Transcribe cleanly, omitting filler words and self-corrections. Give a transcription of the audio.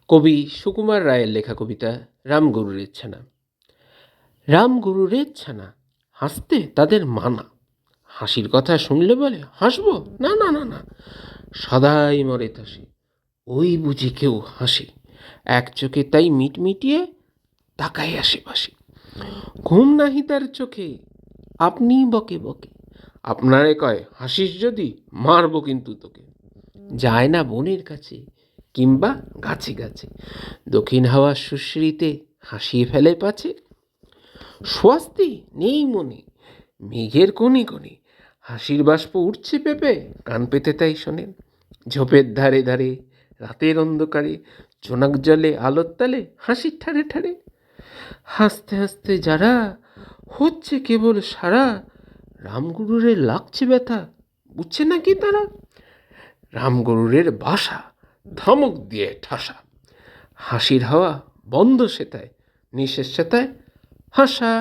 কবি সুকুমার রায়ের লেখা কবিতা রামগরুরের ছানা। রামগরুরের ছানা, হাসতে তাদের মানা। হাসির কথা শুনলে বলে হাসবো, না না না না, সদাই মরে তাসে, ওই বুঝি কেউ হাসে। এক চোখে তাই মিটমিটিয়ে তাকাই আশেপাশে। ঘুম নাহি তার চোখে, আপনি বকে বকে, আপনারে কয় হাসিস যদি মারবো কিন্তু তোকে। যায় না বনের কাছে কিংবা গাছে গাছে, দক্ষিণ হাওয়ার সুশ্রীতে হাসিয়ে ফেলে পাছে। স্বস্তি নেই মনে, মেঘের কোণে কোণে হাসির বাষ্প উঠছে পেঁপে, কান পেতে তাই শোনেন। ঝোপের ধারে ধারে রাতের অন্ধকারে, জোনাক জলে আলোর তালে হাসির ঠারে ঠারে। হাসতে হাসতে যারা হচ্ছে কেবল সারা, রামগরুরের লাগছে ব্যথা, বুঝছে নাকি তারা? রামগরুরের বাসা ধমক দিয়ে ঠাসা, হাসির হাওয়া বন্ধ সেতায়, নিঃশেষ সেতায় হাসা।